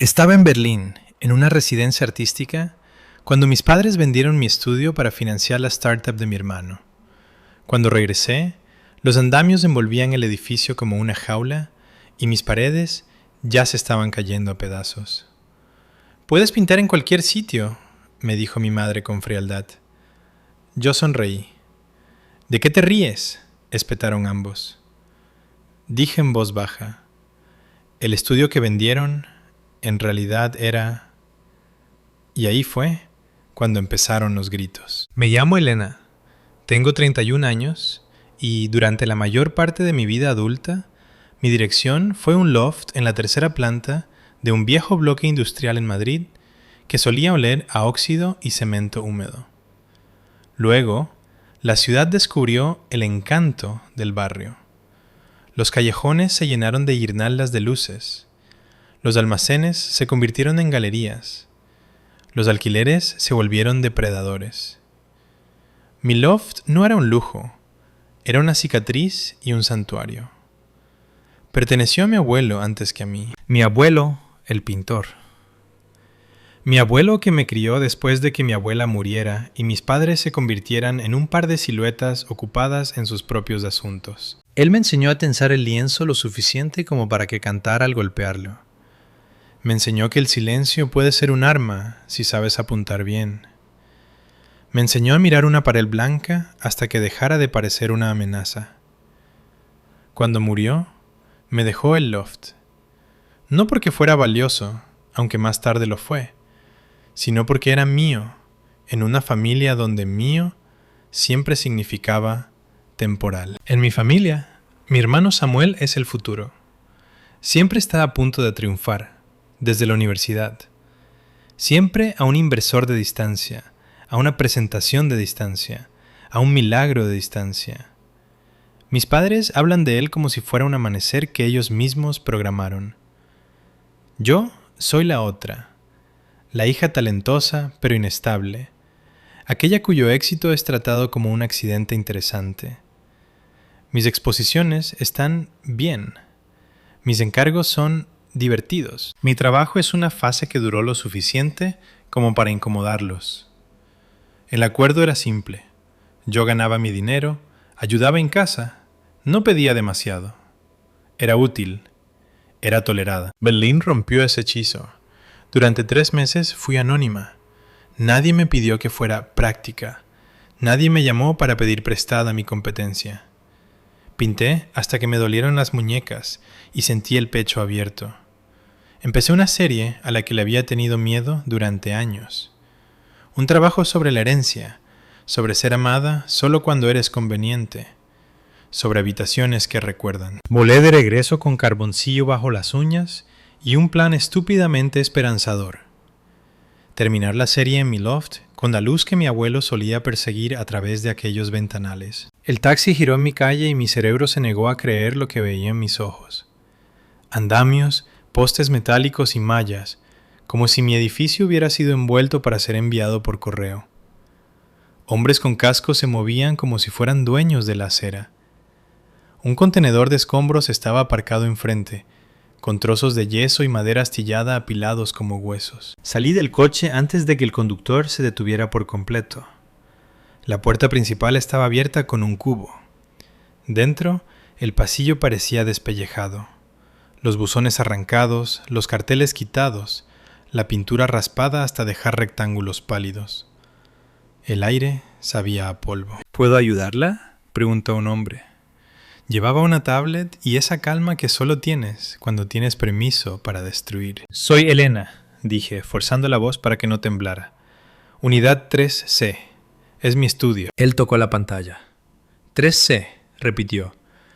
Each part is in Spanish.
Estaba en Berlín, en una residencia artística, cuando mis padres vendieron mi estudio para financiar la startup de mi hermano. Cuando regresé, los andamios envolvían el edificio como una jaula y mis paredes ya se estaban cayendo a pedazos. «Puedes pintar en cualquier sitio», me dijo mi madre con frialdad. Yo sonreí. «¿De qué te ríes?», espetaron ambos. Dije en voz baja: «El estudio que vendieron en realidad era...». Y ahí fue cuando empezaron los gritos. Me llamo Elena, tengo 31 años y durante la mayor parte de mi vida adulta, mi dirección fue un loft en la tercera planta de un viejo bloque industrial en Madrid que solía oler a óxido y cemento húmedo. Luego, la ciudad descubrió el encanto del barrio. Los callejones se llenaron de guirnaldas de luces. Los almacenes se convirtieron en galerías. Los alquileres se volvieron depredadores. Mi loft no era un lujo, era una cicatriz y un santuario. Perteneció a mi abuelo antes que a mí. Mi abuelo, el pintor. Mi abuelo que me crió después de que mi abuela muriera y mis padres se convirtieran en un par de siluetas ocupadas en sus propios asuntos. Él me enseñó a tensar el lienzo lo suficiente como para que cantara al golpearlo. Me enseñó que el silencio puede ser un arma si sabes apuntar bien. Me enseñó a mirar una pared blanca hasta que dejara de parecer una amenaza. Cuando murió, me dejó el loft. No porque fuera valioso, aunque más tarde lo fue, sino porque era mío, en una familia donde mío siempre significaba temporal. En mi familia, mi hermano Samuel es el futuro. Siempre está a punto de triunfar, desde la universidad. Siempre a un inversor de distancia, a una presentación de distancia, a un milagro de distancia. Mis padres hablan de él como si fuera un amanecer que ellos mismos programaron. Yo soy la otra, la hija talentosa pero inestable, aquella cuyo éxito es tratado como un accidente interesante. Mis exposiciones están bien. Mis encargos son divertidos. Mi trabajo es una fase que duró lo suficiente como para incomodarlos. El acuerdo era simple. Yo ganaba mi dinero, ayudaba en casa, no pedía demasiado. Era útil, era tolerada. Berlín rompió ese hechizo. Durante 3 meses fui anónima. Nadie me pidió que fuera práctica. Nadie me llamó para pedir prestada mi competencia. Pinté hasta que me dolieron las muñecas y sentí el pecho abierto. Empecé una serie a la que le había tenido miedo durante años. Un trabajo sobre la herencia, sobre ser amada solo cuando eres conveniente, sobre habitaciones que recuerdan. Volé de regreso con carboncillo bajo las uñas y un plan estúpidamente esperanzador. Terminar la serie en mi loft con la luz que mi abuelo solía perseguir a través de aquellos ventanales. El taxi giró en mi calle y mi cerebro se negó a creer lo que veía en mis ojos. Andamios, postes metálicos y mallas, como si mi edificio hubiera sido envuelto para ser enviado por correo. Hombres con cascos se movían como si fueran dueños de la acera. Un contenedor de escombros estaba aparcado enfrente, con trozos de yeso y madera astillada apilados como huesos. Salí del coche antes de que el conductor se detuviera por completo. La puerta principal estaba abierta con un cubo. Dentro, el pasillo parecía despellejado. Los buzones arrancados, los carteles quitados, la pintura raspada hasta dejar rectángulos pálidos. El aire sabía a polvo. ¿Puedo ayudarla?, preguntó un hombre. Llevaba una tablet y esa calma que solo tienes cuando tienes permiso para destruir. Soy Elena, dije, forzando la voz para que no temblara. Unidad 3C. Es mi estudio. Él tocó la pantalla. 3C, repitió.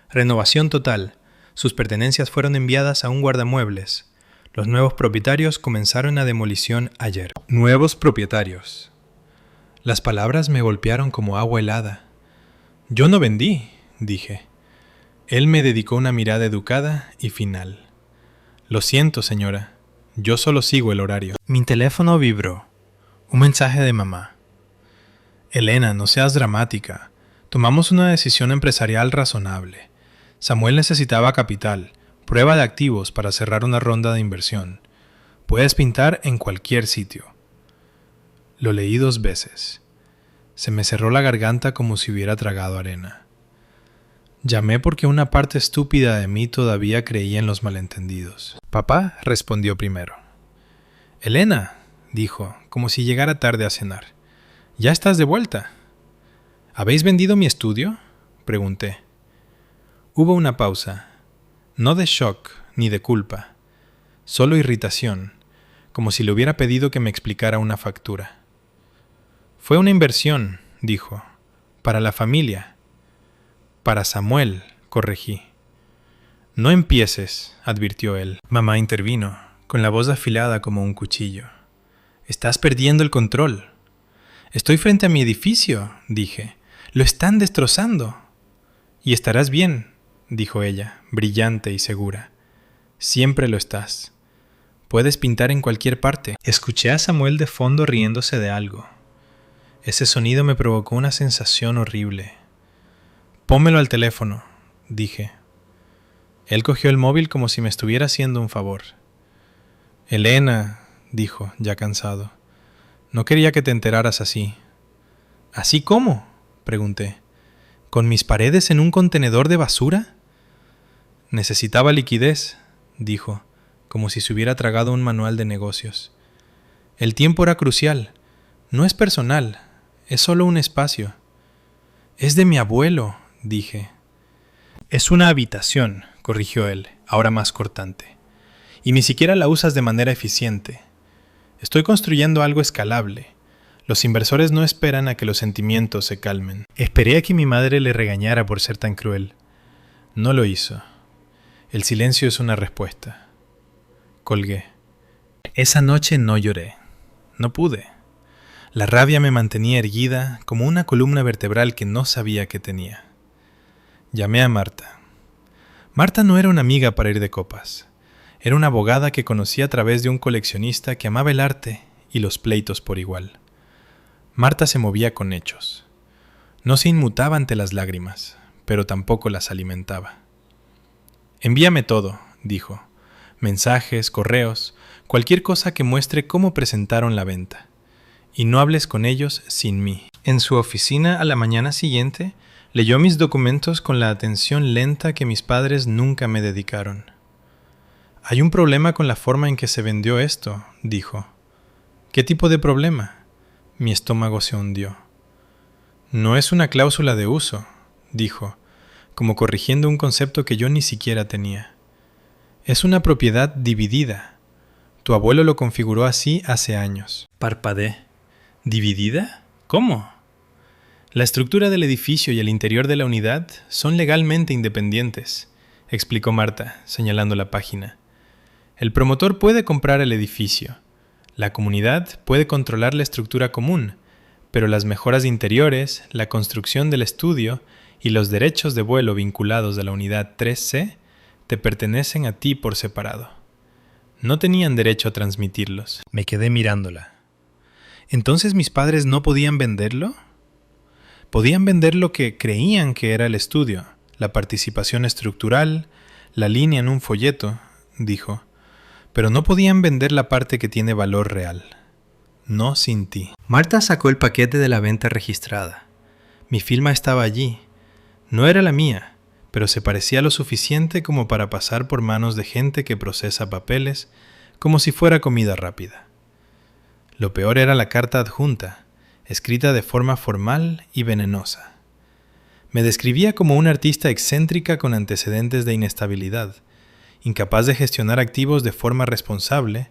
Renovación total. Sus pertenencias fueron enviadas a un guardamuebles. Los nuevos propietarios comenzaron la demolición ayer. Nuevos propietarios. Las palabras me golpearon como agua helada. Yo no vendí, dije. Él me dedicó una mirada educada y final. Lo siento, señora. Yo solo sigo el horario. Mi teléfono vibró. Un mensaje de mamá. Elena, no seas dramática. Tomamos una decisión empresarial razonable. Samuel necesitaba capital, prueba de activos para cerrar una ronda de inversión. Puedes pintar en cualquier sitio. Lo leí 2 veces. Se me cerró la garganta como si hubiera tragado arena. Llamé porque una parte estúpida de mí todavía creía en los malentendidos. Papá respondió primero. Elena, dijo, como si llegara tarde a cenar. ¿Ya estás de vuelta? ¿Habéis vendido mi estudio? Pregunté. Hubo una pausa. No de shock ni de culpa. Solo irritación, como si le hubiera pedido que me explicara una factura. Fue una inversión, dijo, para la familia. Para Samuel, corregí. No empieces, advirtió él. Mamá intervino, con la voz afilada como un cuchillo. Estás perdiendo el control. Estoy frente a mi edificio, dije. Lo están destrozando. Y estarás bien, dijo ella, brillante y segura. Siempre lo estás. Puedes pintar en cualquier parte. Escuché a Samuel de fondo riéndose de algo. Ese sonido me provocó una sensación horrible. Pónmelo al teléfono, dije. Él cogió el móvil como si me estuviera haciendo un favor. Elena, dijo, ya cansado. No quería que te enteraras así. ¿Así cómo? Pregunté. ¿Con mis paredes en un contenedor de basura? Necesitaba liquidez, dijo, como si se hubiera tragado un manual de negocios. El tiempo era crucial. No es personal, es solo un espacio. Es de mi abuelo, dije. Es una habitación, corrigió él, ahora más cortante. Y ni siquiera la usas de manera eficiente. Estoy construyendo algo escalable. Los inversores no esperan a que los sentimientos se calmen. Esperé a que mi madre le regañara por ser tan cruel. No lo hizo. El silencio es una respuesta. Colgué. Esa noche no lloré. No pude. La rabia me mantenía erguida como una columna vertebral que no sabía que tenía. Llamé a Marta. Marta no era una amiga para ir de copas. Era una abogada que conocí a través de un coleccionista que amaba el arte y los pleitos por igual. Marta se movía con hechos. No se inmutaba ante las lágrimas, pero tampoco las alimentaba. Envíame todo, dijo. Mensajes, correos, cualquier cosa que muestre cómo presentaron la venta. Y no hables con ellos sin mí. En su oficina a la mañana siguiente, leyó mis documentos con la atención lenta que mis padres nunca me dedicaron. Hay un problema con la forma en que se vendió esto, dijo. ¿Qué tipo de problema? Mi estómago se hundió. No es una cláusula de uso, dijo, como corrigiendo un concepto que yo ni siquiera tenía. Es una propiedad dividida. Tu abuelo lo configuró así hace años. Parpadeé. ¿Dividida? ¿Cómo? La estructura del edificio y el interior de la unidad son legalmente independientes, explicó Marta, señalando la página. El promotor puede comprar el edificio. La comunidad puede controlar la estructura común, pero las mejoras interiores, la construcción del estudio y los derechos de vuelo vinculados a la unidad 3C te pertenecen a ti por separado. No tenían derecho a transmitirlos. Me quedé mirándola. ¿Entonces mis padres no podían venderlo? Podían vender lo que creían que era el estudio, la participación estructural, la línea en un folleto, dijo, pero no podían vender la parte que tiene valor real. No sin ti. Marta sacó el paquete de la venta registrada. Mi firma estaba allí. No era la mía, pero se parecía lo suficiente como para pasar por manos de gente que procesa papeles como si fuera comida rápida. Lo peor era la carta adjunta, escrita de forma formal y venenosa. Me describía como una artista excéntrica con antecedentes de inestabilidad, incapaz de gestionar activos de forma responsable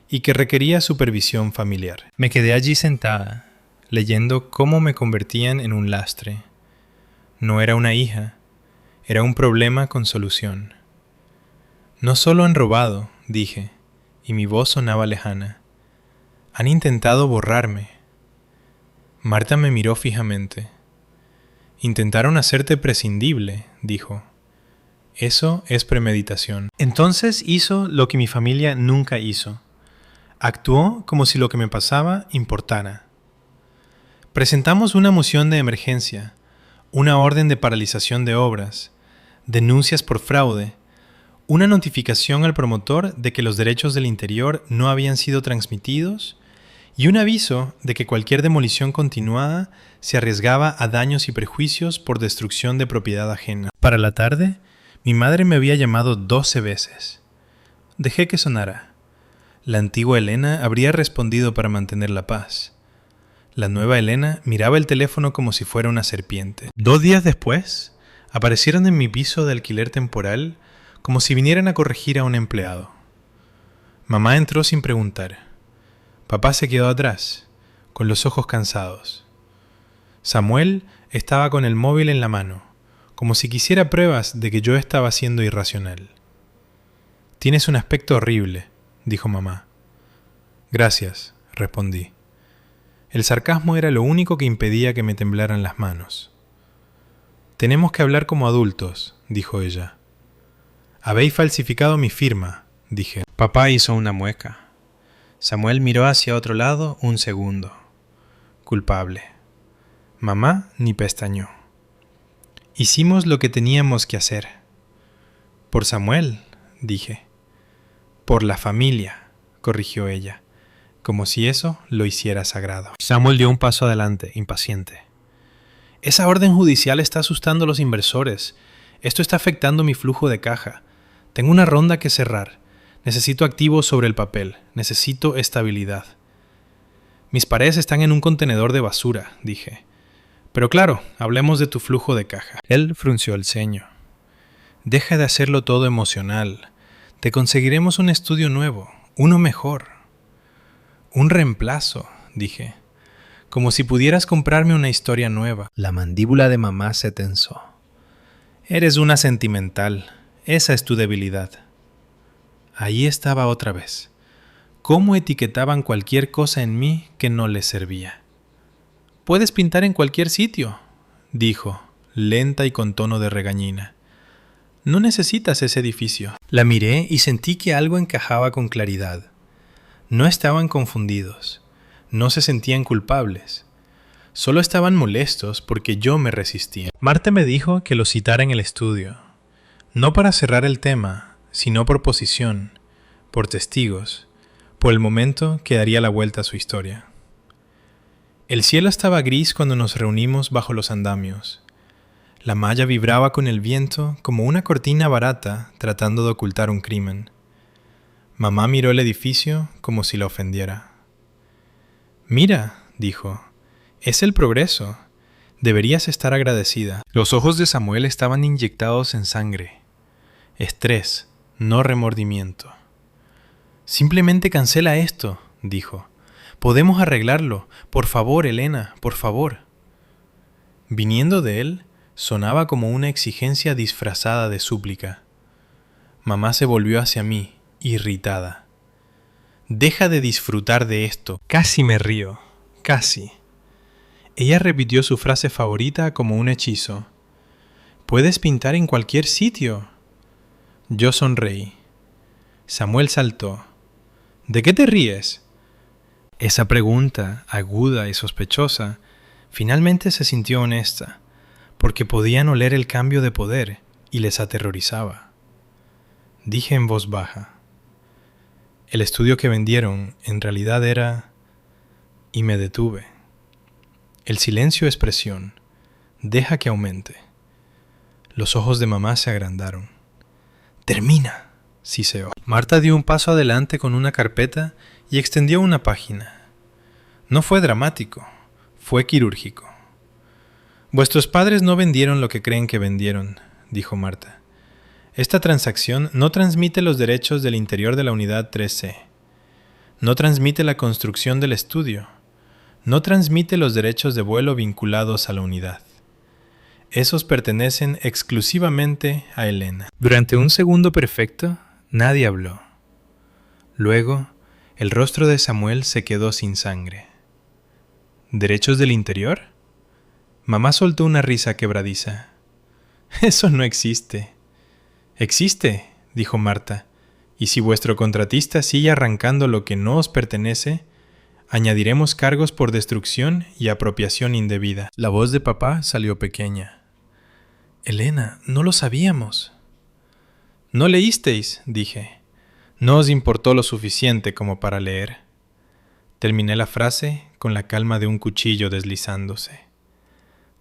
y que requería supervisión familiar. Me quedé allí sentada, leyendo cómo me convertían en un lastre. No era una hija, era un problema con solución. No solo han robado, dije, y mi voz sonaba lejana. Han intentado borrarme. Marta me miró fijamente. Intentaron hacerte prescindible, dijo. Eso es premeditación. Entonces hizo lo que mi familia nunca hizo. Actuó como si lo que me pasaba importara. Presentamos una moción de emergencia, una orden de paralización de obras, denuncias por fraude, una notificación al promotor de que los derechos del interior no habían sido transmitidos y un aviso de que cualquier demolición continuada se arriesgaba a daños y perjuicios por destrucción de propiedad ajena. Para la tarde, mi madre me había llamado 12 veces. Dejé que sonara. La antigua Elena habría respondido para mantener la paz. La nueva Elena miraba el teléfono como si fuera una serpiente. 2 días después, aparecieron en mi piso de alquiler temporal como si vinieran a corregir a un empleado. Mamá entró sin preguntar. Papá se quedó atrás, con los ojos cansados. Samuel estaba con el móvil en la mano, como si quisiera pruebas de que yo estaba siendo irracional. «Tienes un aspecto horrible», dijo mamá. «Gracias», respondí. El sarcasmo era lo único que impedía que me temblaran las manos. «Tenemos que hablar como adultos», dijo ella. «Habéis falsificado mi firma», dije. Papá hizo una mueca. Samuel miró hacia otro lado un segundo. Culpable. Mamá ni pestañeó. Hicimos lo que teníamos que hacer. Por Samuel, dije. Por la familia, corrigió ella, como si eso lo hiciera sagrado. Samuel dio un paso adelante, impaciente. Esa orden judicial está asustando a los inversores. Esto está afectando mi flujo de caja. Tengo una ronda que cerrar. Necesito activos sobre el papel. Necesito estabilidad. Mis paredes están en un contenedor de basura, dije. Pero claro, hablemos de tu flujo de caja. Él frunció el ceño. Deja de hacerlo todo emocional. Te conseguiremos un estudio nuevo, uno mejor. Un reemplazo, dije. Como si pudieras comprarme una historia nueva. La mandíbula de mamá se tensó. Eres una sentimental. Esa es tu debilidad. Ahí estaba otra vez. ¿Cómo etiquetaban cualquier cosa en mí que no les servía? «Puedes pintar en cualquier sitio», dijo, lenta y con tono de regañina. «No necesitas ese edificio». La miré y sentí que algo encajaba con claridad. No estaban confundidos. No se sentían culpables. Solo estaban molestos porque yo me resistía. Marta me dijo que lo citara en el estudio. No para cerrar el tema, sino por posición, por testigos, por el momento que daría la vuelta a su historia. El cielo estaba gris cuando nos reunimos bajo los andamios. La malla vibraba con el viento como una cortina barata tratando de ocultar un crimen. Mamá miró el edificio como si la ofendiera. «Mira», dijo, «es el progreso. Deberías estar agradecida». Los ojos de Samuel estaban inyectados en sangre. Estrés, no remordimiento. «Simplemente cancela esto», dijo. «Podemos arreglarlo. Por favor, Elena, por favor». Viniendo de él, sonaba como una exigencia disfrazada de súplica. Mamá se volvió hacia mí, irritada. «Deja de disfrutar de esto». Casi me río, casi. Ella repitió su frase favorita como un hechizo. «Puedes pintar en cualquier sitio». Yo sonreí. Samuel saltó. «¿De qué te ríes?» Esa pregunta, aguda y sospechosa, finalmente se sintió honesta, porque podían oler el cambio de poder y les aterrorizaba. Dije en voz baja. El estudio que vendieron en realidad era... Y me detuve. El silencio es presión. Deja que aumente. Los ojos de mamá se agrandaron. «¡Termina!», siseó. Marta dio un paso adelante con una carpeta y extendió una página. No fue dramático, fue quirúrgico. «Vuestros padres no vendieron lo que creen que vendieron», dijo Marta. «Esta transacción no transmite los derechos del interior de la unidad 3C. No transmite la construcción del estudio. No transmite los derechos de vuelo vinculados a la unidad. Esos pertenecen exclusivamente a Elena». Durante un segundo perfecto, nadie habló. Luego, el rostro de Samuel se quedó sin sangre. «¿Derechos del interior?». Mamá soltó una risa quebradiza. «Eso no existe». «Existe», dijo Marta, «y si vuestro contratista sigue arrancando lo que no os pertenece, añadiremos cargos por destrucción y apropiación indebida». La voz de papá salió pequeña. «Elena, no lo sabíamos». «¿No leísteis?», dije. «No os importó lo suficiente como para leer». Terminé la frase con la calma de un cuchillo deslizándose.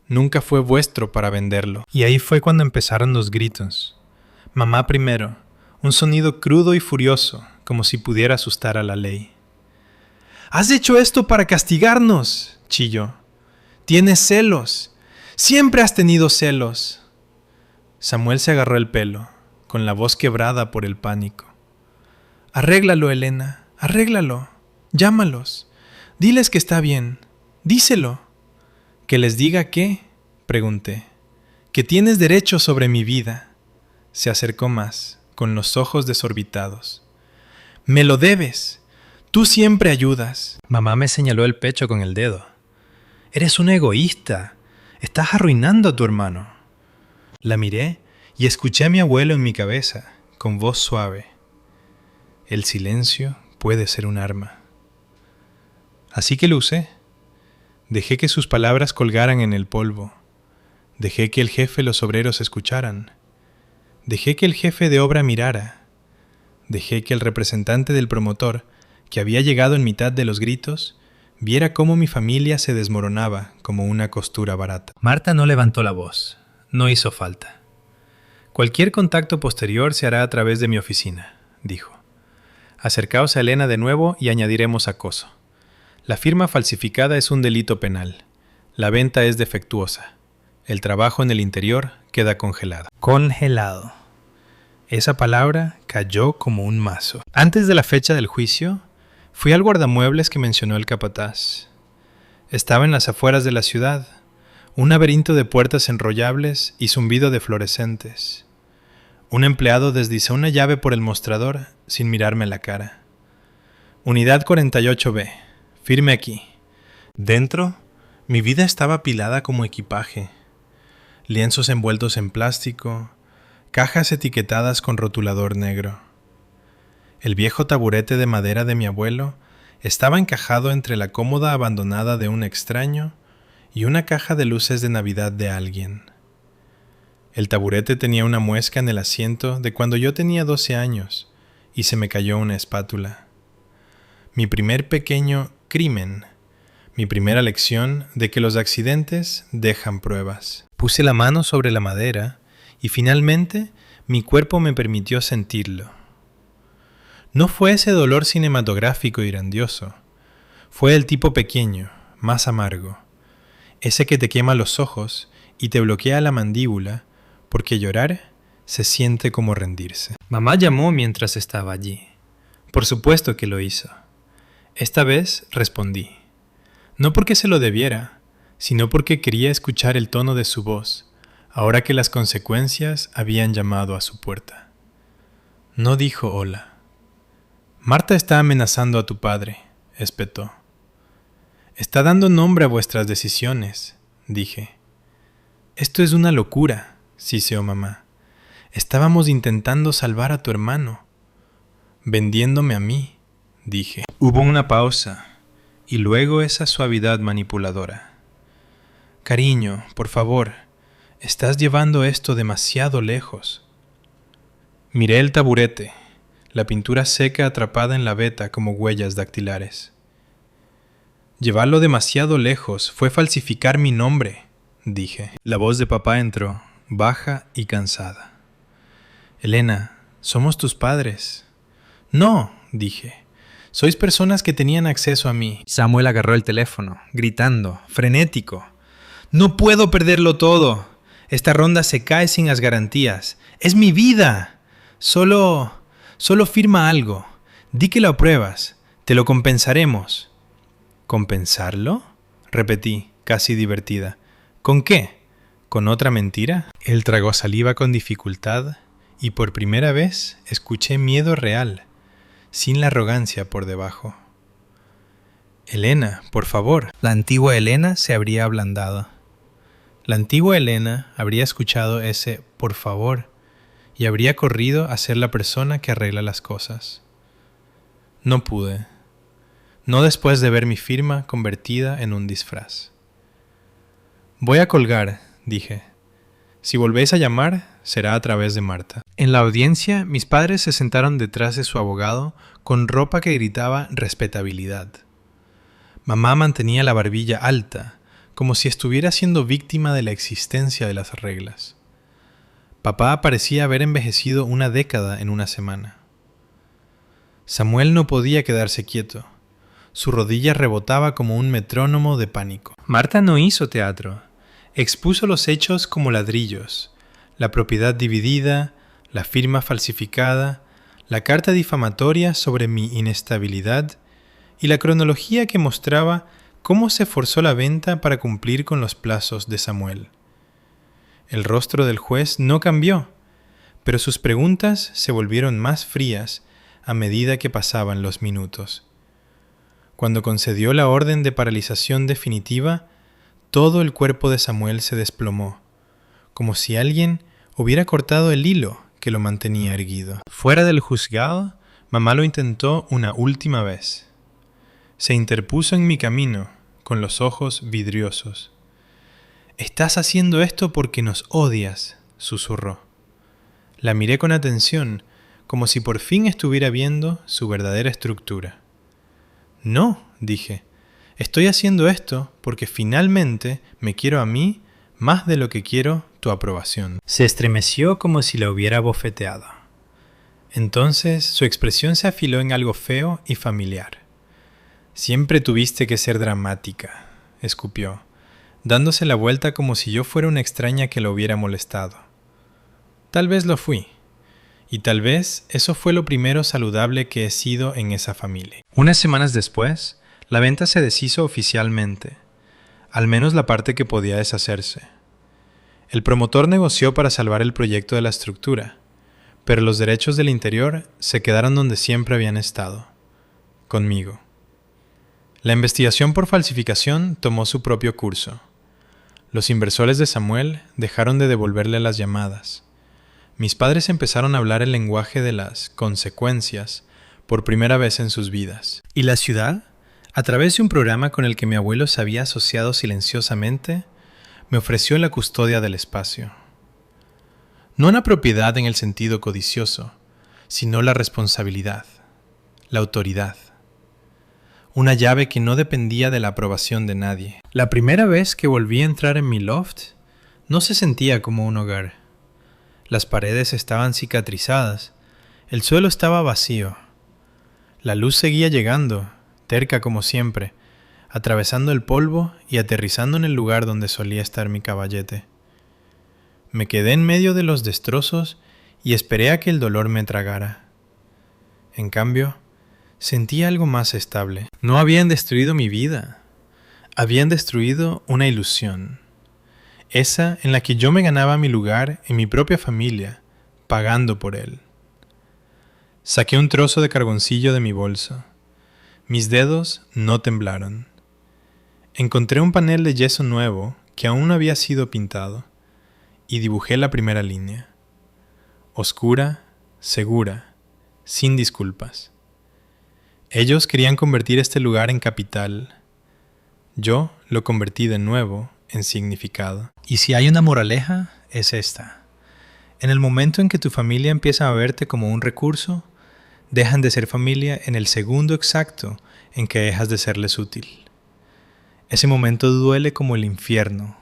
Nunca fue vuestro para venderlo. Y ahí fue cuando empezaron los gritos. Mamá primero, un sonido crudo y furioso, como si pudiera asustar a la ley. «¡Has hecho esto para castigarnos!», chilló. «Tienes celos. Siempre has tenido celos». Samuel se agarró el pelo, con la voz quebrada por el pánico. «Arréglalo, Elena, arréglalo. Llámalos. Diles que está bien. Díselo». «¿Que les diga qué?», pregunté. «Que tienes derecho sobre mi vida». Se acercó más, con los ojos desorbitados. «Me lo debes. Tú siempre ayudas». Mamá me señaló el pecho con el dedo. «Eres un egoísta. Estás arruinando a tu hermano». La miré y escuché a mi abuelo en mi cabeza, con voz suave. «El silencio puede ser un arma». Así que lo usé. Dejé que sus palabras colgaran en el polvo. Dejé que el jefe y los obreros escucharan. Dejé que el jefe de obra mirara. Dejé que el representante del promotor, que había llegado en mitad de los gritos, viera cómo mi familia se desmoronaba como una costura barata. Marta no levantó la voz. No hizo falta. «Cualquier contacto posterior se hará a través de mi oficina», dijo. «Acercaos a Elena de nuevo y añadiremos acoso. La firma falsificada es un delito penal. La venta es defectuosa. El trabajo en el interior queda congelado». Congelado. Esa palabra cayó como un mazo. Antes de la fecha del juicio, fui al guardamuebles que mencionó el capataz. Estaba en las afueras de la ciudad, un laberinto de puertas enrollables y zumbido de fluorescentes. Un empleado deslizó una llave por el mostrador sin mirarme la cara. «Unidad 48B. Firme aquí». Dentro, mi vida estaba apilada como equipaje. Lienzos envueltos en plástico, cajas etiquetadas con rotulador negro. El viejo taburete de madera de mi abuelo estaba encajado entre la cómoda abandonada de un extraño y una caja de luces de Navidad de alguien. El taburete tenía una muesca en el asiento de cuando yo tenía 12 años y se me cayó una espátula. Mi primer pequeño crimen, mi primera lección de que los accidentes dejan pruebas. Puse la mano sobre la madera y finalmente mi cuerpo me permitió sentirlo. No fue ese dolor cinematográfico y grandioso, fue el tipo pequeño, más amargo, ese que te quema los ojos y te bloquea la mandíbula, porque llorar se siente como rendirse. Mamá llamó mientras estaba allí. Por supuesto que lo hizo. Esta vez respondí. No porque se lo debiera, sino porque quería escuchar el tono de su voz, ahora que las consecuencias habían llamado a su puerta. No dijo hola. «Marta está amenazando a tu padre», espetó. «Está dando nombre a vuestras decisiones», dije. «Esto es una locura», siseó mamá. «Estábamos intentando salvar a tu hermano». «Vendiéndome a mí», dije. Hubo una pausa, y luego esa suavidad manipuladora. «Cariño, por favor, estás llevando esto demasiado lejos». Miré el taburete, la pintura seca atrapada en la veta como huellas dactilares. «Llevarlo demasiado lejos fue falsificar mi nombre», dije. La voz de papá entró, baja y cansada. «Elena, somos tus padres». «No», dije. «Sois personas que tenían acceso a mí». Samuel agarró el teléfono, gritando, frenético. «No puedo perderlo todo. Esta ronda se cae sin las garantías. ¡Es mi vida! Solo firma algo. Di que lo apruebas. Te lo compensaremos». «¿Compensarlo?», repetí, casi divertida. «¿Con qué? ¿Con otra mentira?». Él tragó saliva con dificultad y por primera vez escuché miedo real, sin la arrogancia por debajo. «Elena, por favor». La antigua Elena se habría ablandado. La antigua Elena habría escuchado ese «por favor» y habría corrido a ser la persona que arregla las cosas. No pude. No después de ver mi firma convertida en un disfraz. «Voy a colgar», dije. Si volvéis a llamar, será a través de Marta. En la audiencia, mis padres se sentaron detrás de su abogado con ropa que gritaba respetabilidad. Mamá mantenía la barbilla alta, como si estuviera siendo víctima de la existencia de las reglas. Papá parecía haber envejecido una década en una semana. Samuel no podía quedarse quieto. Su rodilla rebotaba como un metrónomo de pánico. Marta no hizo teatro. Expuso los hechos como ladrillos: la propiedad dividida, la firma falsificada, la carta difamatoria sobre mi inestabilidad y la cronología que mostraba cómo se forzó la venta para cumplir con los plazos de Samuel. El rostro del juez no cambió, pero sus preguntas se volvieron más frías a medida que pasaban los minutos. Cuando concedió la orden de paralización definitiva, todo el cuerpo de Samuel se desplomó, como si alguien hubiera cortado el hilo que lo mantenía erguido. Fuera del juzgado, mamá lo intentó una última vez. Se interpuso en mi camino, con los ojos vidriosos. «Estás haciendo esto porque nos odias», susurró. La miré con atención, como si por fin estuviera viendo su verdadera estructura. «No», dije. «Estoy haciendo esto porque finalmente me quiero a mí más de lo que quiero tu aprobación». Se estremeció como si la hubiera bofeteado. Entonces su expresión se afiló en algo feo y familiar. «Siempre tuviste que ser dramática», escupió, dándose la vuelta como si yo fuera una extraña que lo hubiera molestado. Tal vez lo fui. Y tal vez eso fue lo primero saludable que he sido en esa familia. Unas semanas después, la venta se deshizo oficialmente, al menos la parte que podía deshacerse. El promotor negoció para salvar el proyecto de la estructura, pero los derechos del interior se quedaron donde siempre habían estado, conmigo. La investigación por falsificación tomó su propio curso. Los inversores de Samuel dejaron de devolverle las llamadas. Mis padres empezaron a hablar el lenguaje de las consecuencias por primera vez en sus vidas. Y la ciudad, a través de un programa con el que mi abuelo se había asociado silenciosamente, me ofreció la custodia del espacio. No una propiedad en el sentido codicioso, sino la responsabilidad, la autoridad. Una llave que no dependía de la aprobación de nadie. La primera vez que volví a entrar en mi loft, no se sentía como un hogar. Las paredes estaban cicatrizadas, el suelo estaba vacío. La luz seguía llegando, terca como siempre, atravesando el polvo y aterrizando en el lugar donde solía estar mi caballete. Me quedé en medio de los destrozos y esperé a que el dolor me tragara. En cambio, sentí algo más estable. No habían destruido mi vida, habían destruido una ilusión. Esa en la que yo me ganaba mi lugar en mi propia familia, pagando por él. Saqué un trozo de carboncillo de mi bolso. Mis dedos no temblaron. Encontré un panel de yeso nuevo que aún no había sido pintado y dibujé la primera línea. Oscura, segura, sin disculpas. Ellos querían convertir este lugar en capital. Yo lo convertí de nuevo en significado. Y si hay una moraleja, es esta. En el momento en que tu familia empieza a verte como un recurso, dejan de ser familia en el segundo exacto en que dejas de serles útil. Ese momento duele como el infierno,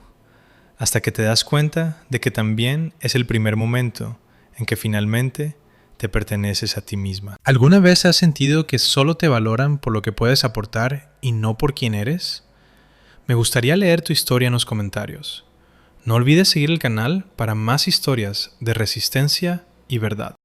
hasta que te das cuenta de que también es el primer momento en que finalmente te perteneces a ti misma. ¿Alguna vez has sentido que solo te valoran por lo que puedes aportar y no por quién eres? Me gustaría leer tu historia en los comentarios. No olvides seguir el canal para más historias de resistencia y verdad.